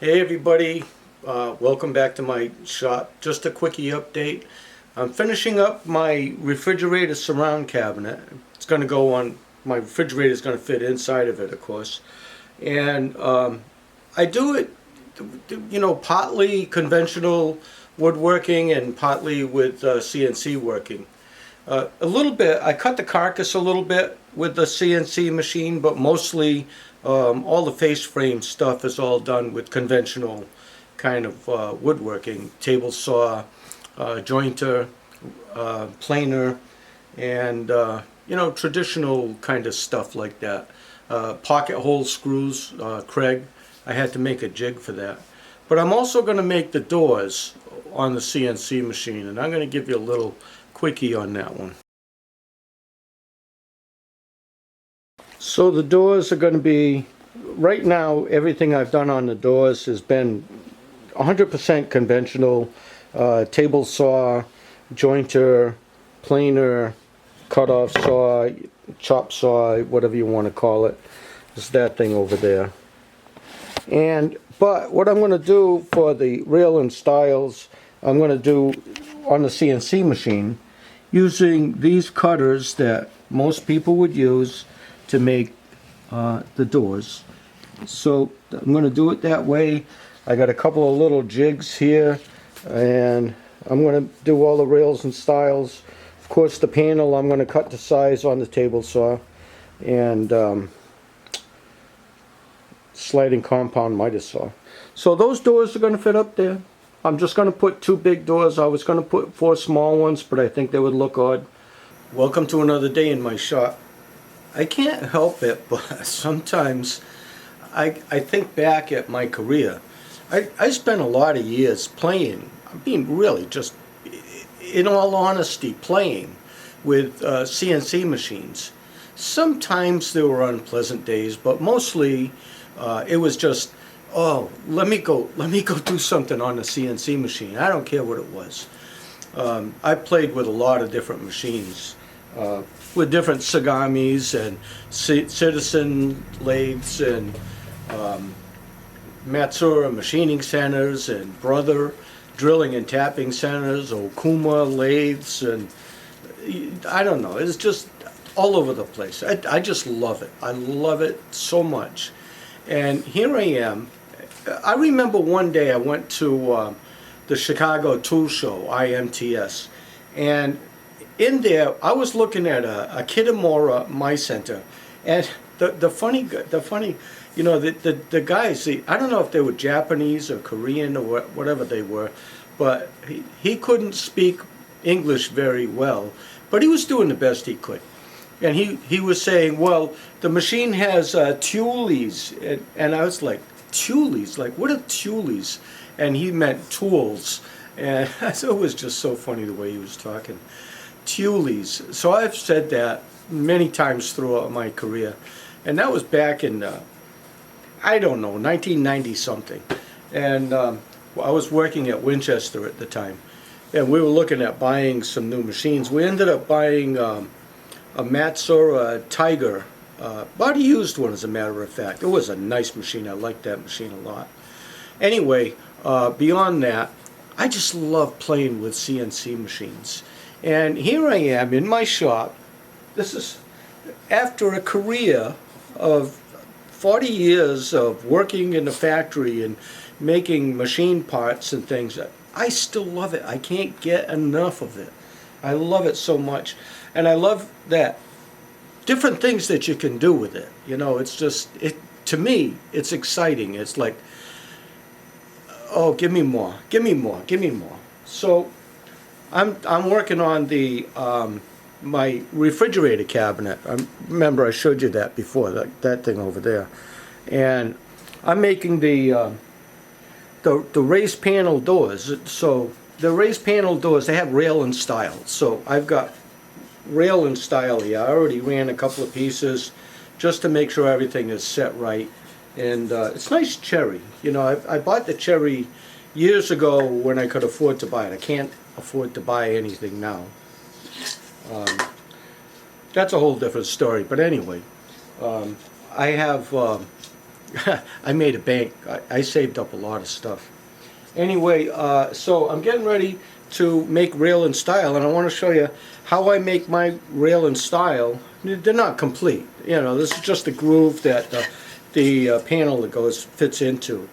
Hey everybody, welcome back to my shop. Just a quickie update. I'm finishing up my refrigerator surround cabinet. It's going to go on, my refrigerator is going to fit inside of it, of course. And I do it, partly conventional woodworking and partly with CNC working. A little bit, I cut the carcass a little bit with the CNC machine, but mostly all the face frame stuff is all done with conventional kind of woodworking, table saw, jointer, planer, and traditional kind of stuff like that. Pocket hole screws, Craig. I had to make a jig for that. But I'm also going to make the doors on the CNC machine, and I'm going to give you a little quickie on that one. So the doors are going to be, right now everything I've done on the doors has been 100% conventional, table saw, jointer, planer, cut-off saw, chop saw, whatever you want to call it. It's that thing over there. But what I'm going to do for the rail and stiles, I'm going to do on the CNC machine using these cutters that most people would use to make the doors. So I'm going to do it that way. I got a couple of little jigs here, and I'm going to do all the rails and stiles. Of course, the panel I'm going to cut to size on the table saw, and sliding compound miter saw. So those doors are going to fit up there. I'm just going to put 2 big doors. I was going to put 4 small ones, but I think they would look odd. Welcome to another day in my shop. I can't help it, but sometimes I think back at my career. I spent a lot of years playing, I mean really just, in all honesty, playing with CNC machines. Sometimes there were unpleasant days, but mostly it was just, oh, let me go do something on the CNC machine. I don't care what it was. I played with a lot of different machines, with different Sagamis and Citizen lathes and Matsura machining centers and Brother drilling and tapping centers, Okuma lathes, and I don't know, it's just all over the place. I just love it. I love it so much. And here I am. I remember one day I went to the Chicago Tool Show, IMTS, and in there I was looking at a Kitamura My Center, and the funny, the guys, I don't know if they were Japanese or Korean or whatever they were, but he couldn't speak English very well, but he was doing the best he could. And he was saying, well, the machine has tulies, and I was like, tulies? Like, what are tulies? And he meant tools, and it was just so funny the way he was talking. Tulies. So I've said that many times throughout my career, and that was back in, I don't know, 1990 something. And I was working at Winchester at the time, and we were looking at buying some new machines. We ended up buying a Matsura Tiger, bought a used one as a matter of fact. It was a nice machine. I liked that machine a lot. Anyway, beyond that, I just love playing with CNC machines. And here I am in my shop. This is after a career of 40 years of working in the factory and making machine parts and things. I still love it. I can't get enough of it. I love it so much. And I love that different things that you can do with it. You know, it's just, to me, it's exciting. It's like, oh, give me more, give me more, give me more. So I'm working on the my refrigerator cabinet. Remember I showed you that before, that thing over there. And I'm making the raised panel doors. So the raised panel doors, they have rail and stile. So I've got rail and stile here. I already ran a couple of pieces just to make sure everything is set right. And it's nice cherry. You know, I bought the cherry years ago when I could afford to buy it. I can't afford to buy anything now. That's a whole different story. But anyway, I have I made a bank. I saved up a lot of stuff. Anyway, so I'm getting ready to make rail and style, and I want to show you how I make my rail and style. They're not complete. You know, this is just the groove that the panel that goes fits into.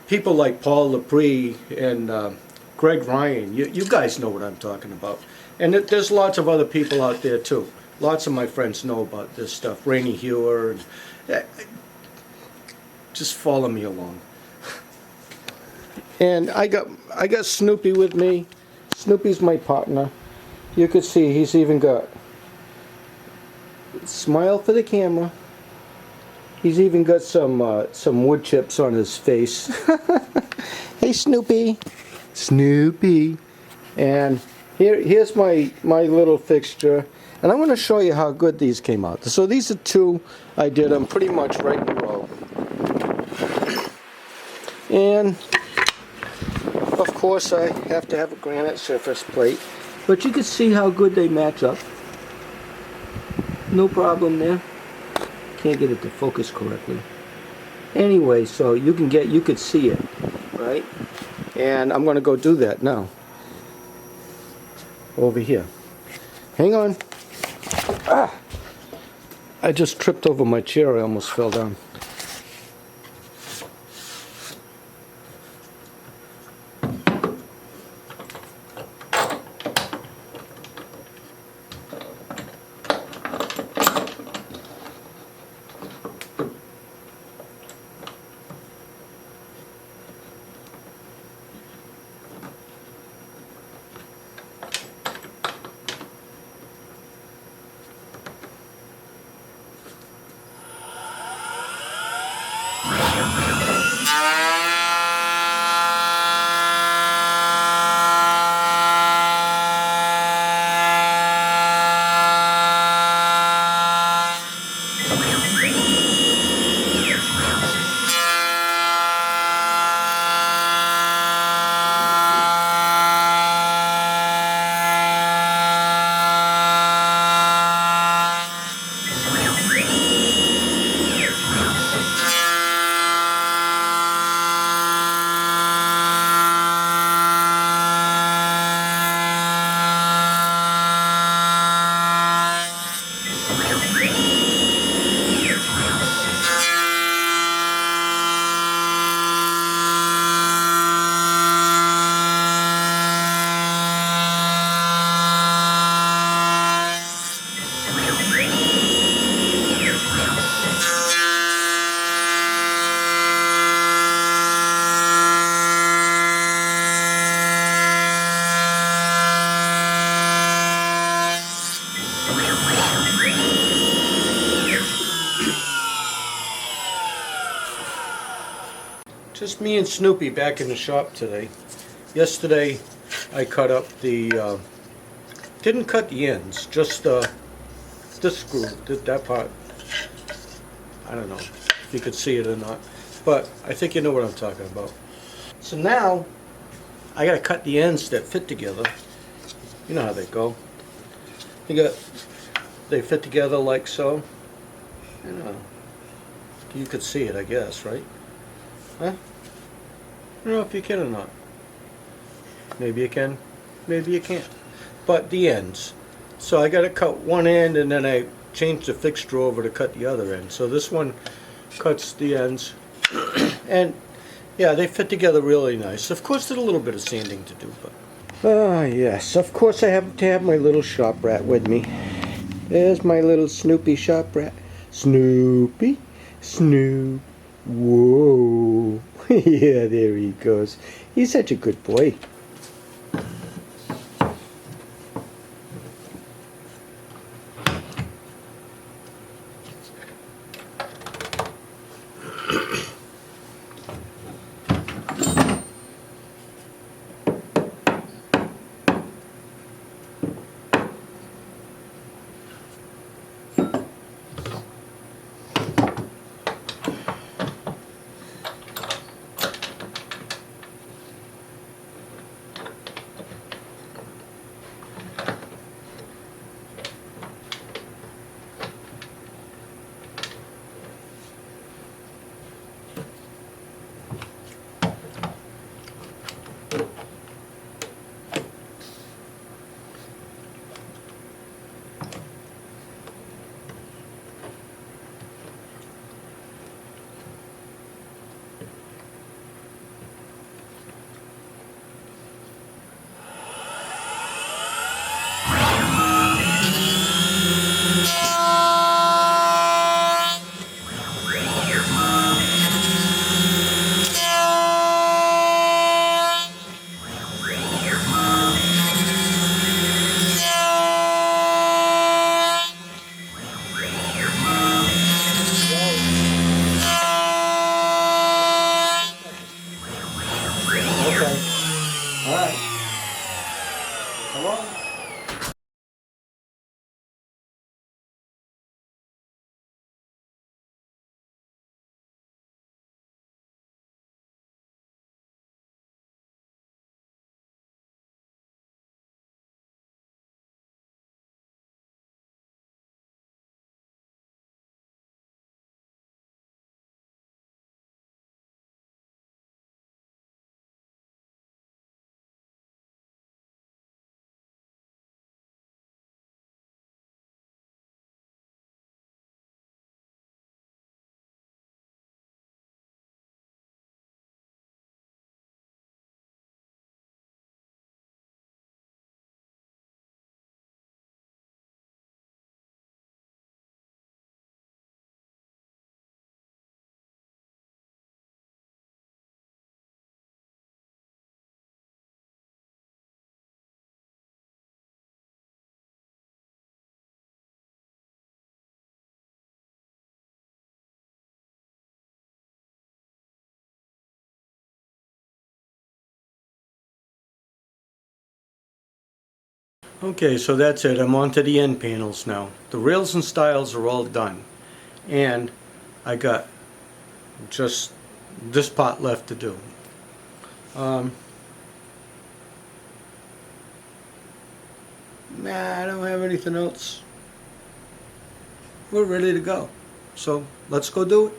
People like Paul Lepre and Greg Ryan, you guys know what I'm talking about. And there's lots of other people out there too. Lots of my friends know about this stuff. Rainey Hewer, and just follow me along. And I got Snoopy with me. Snoopy's my partner. You could see he's even got smile for the camera. He's even got some wood chips on his face. Hey Snoopy, Snoopy. And here's my little fixture. And I want to show you how good these came out. So these are two I did them pretty much right in a row. And of course I have to have a granite surface plate. But you can see how good they match up. No problem there. Can't get it to focus correctly. Anyway, so you could see it, right? And I'm going to go do that now. Over here. Hang on. Ah! I just tripped over my chair. I almost fell down. Just me and Snoopy back in the shop today. Yesterday I cut up the, didn't cut the ends, just this screw, that part. I don't know if you could see it or not, but I think you know what I'm talking about. So now I gotta cut the ends that fit together. You know how they go. They fit together like so. You know, you could see it, I guess, right? Huh? I don't know if you can or not. Maybe you can, maybe you can't. But the ends. So I got to cut one end and then I changed the fixture over to cut the other end. So this one cuts the ends. And yeah, they fit together really nice. Of course there's a little bit of sanding to do, but... Ah yes, of course I have to have my little shop rat with me. There's my little Snoopy shop rat. Snoopy, Snoop. Whoa. Yeah, there he goes. He's such a good boy. Okay, so that's it. I'm on to the end panels now. The rails and stiles are all done. And I got just this part left to do. Nah, I don't have anything else. We're ready to go. So let's go do it.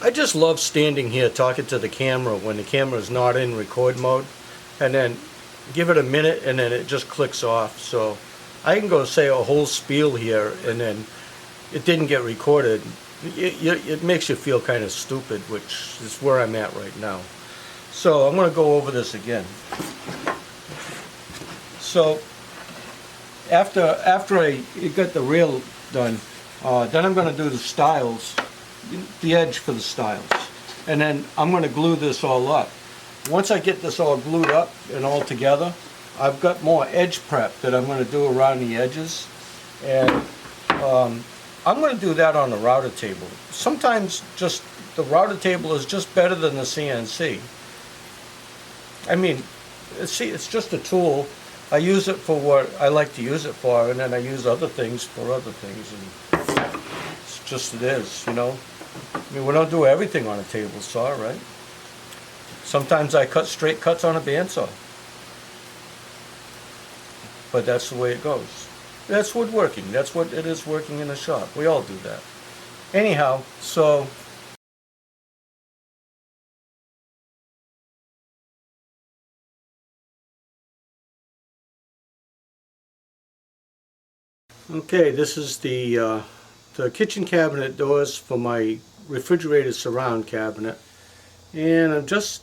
I just love standing here talking to the camera when the camera is not in record mode, and then give it a minute and then it just clicks off. So I can go say a whole spiel here and then it didn't get recorded. It makes you feel kind of stupid, which is where I'm at right now. So I'm going to go over this again. So after I got the rail done, then I'm going to do the stiles, the edge for the stiles. and then I'm going to glue this all up. Once I get this all glued up and all together, I've got more edge prep that I'm going to do around the edges, and I'm going to do that on the router table. Sometimes just the router table is just better than the CNC. I mean, see, it's just a tool. I use it for what I like to use it for, and then I use other things for other things, and it's just it is, you know. I mean, we don't do everything on a table saw, right? Sometimes I cut straight cuts on a bandsaw, but that's the way it goes. That's woodworking. That's what it is working in a shop. We all do that. Anyhow, so okay, this is the kitchen cabinet doors for my refrigerator surround cabinet, and I'm just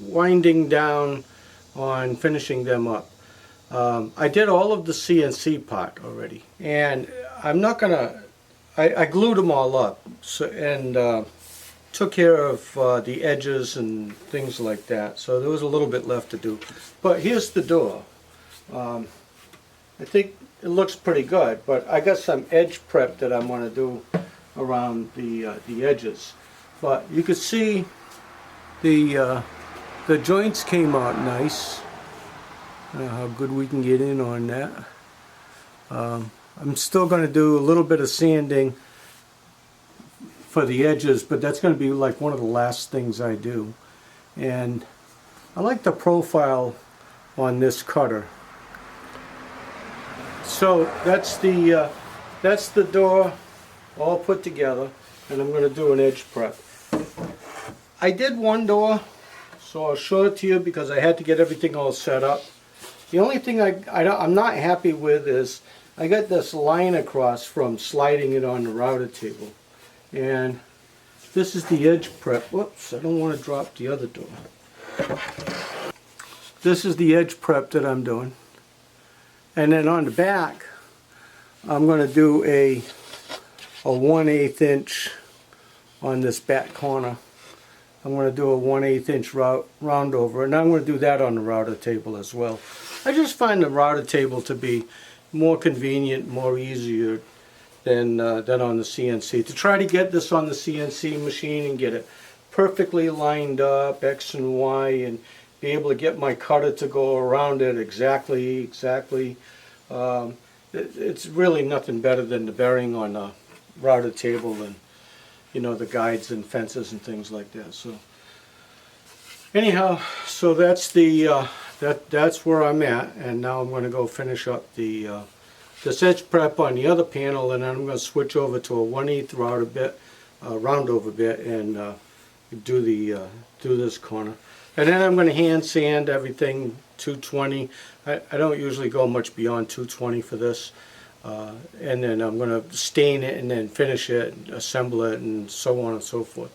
winding down on finishing them up. I did all of the CNC part already, and I'm not gonna. I glued them all up, so, and took care of the edges and things like that. So there was a little bit left to do. But here's the door. I think it looks pretty good, but I got some edge prep that I'm going to do around the edges. But you can see the joints came out nice. How good we can get in on that. I'm still going to do a little bit of sanding for the edges, but that's going to be like one of the last things I do. And I like the profile on this cutter. So that's the door all put together, and I'm going to do an edge prep. I did one door, so I'll show it to you because I had to get everything all set up. The only thing I'm not happy with is I got this line across from sliding it on the router table. And this is the edge prep. Whoops, I don't want to drop the other door. This is the edge prep that I'm doing. And then on the back, I'm going to do a 1/8 inch on this back corner. I'm going to do a 1/8 inch round over, and I'm going to do that on the router table as well. I just find the router table to be more convenient, more easier than on the CNC. To try to get this on the CNC machine and get it perfectly lined up, X and Y, and be able to get my cutter to go around it exactly. It's really nothing better than the bearing on a router table and, you know, the guides and fences and things like that. So anyhow, so that's the that's where I'm at, and now I'm going to go finish up the edge prep on the other panel, and then I'm going to switch over to a 1/8 router bit, round over bit, and do this corner. And then I'm going to hand sand everything 220. I don't usually go much beyond 220 for this. And then I'm going to stain it and then finish it, and assemble it, and so on and so forth.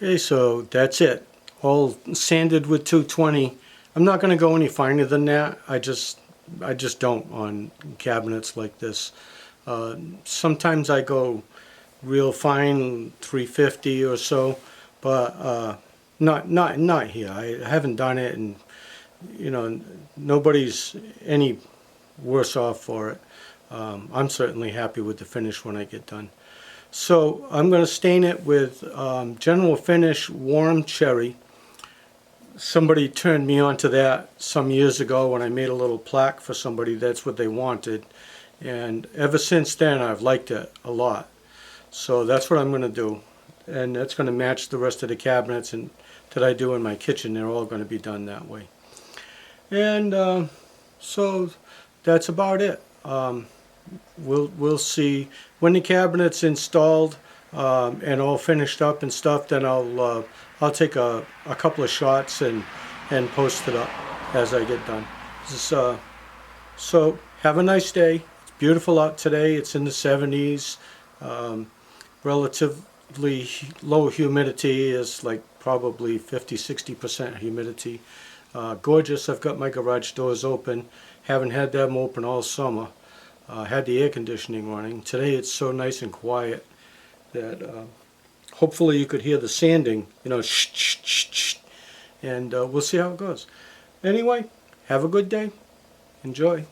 Okay, so that's it. All sanded with 220. I'm not going to go any finer than that. I just don't on cabinets like this. Sometimes I go real fine, 350 or so, but not here. I haven't done it, and nobody's any worse off for it. I'm certainly happy with the finish when I get done. So I'm going to stain it with General Finish Warm Cherry. Somebody turned me on to that some years ago when I made a little plaque for somebody. That's what they wanted, and ever since then I've liked it a lot. So that's what I'm going to do, and that's going to match the rest of the cabinets and that I do in my kitchen. They're all going to be done that way. And so that's about it. We'll see when the cabinet's installed and all finished up and stuff. Then I'll take a couple of shots and post it up as I get done. So have a nice day. It's beautiful out today. It's in the 70s. Relatively low humidity is like probably 50-60% humidity. Gorgeous. I've got my garage doors open. Haven't had them open all summer. Had the air conditioning running. Today it's so nice and quiet that hopefully you could hear the sanding, shh, shh, shh, shh, and we'll see how it goes. Anyway, have a good day. Enjoy.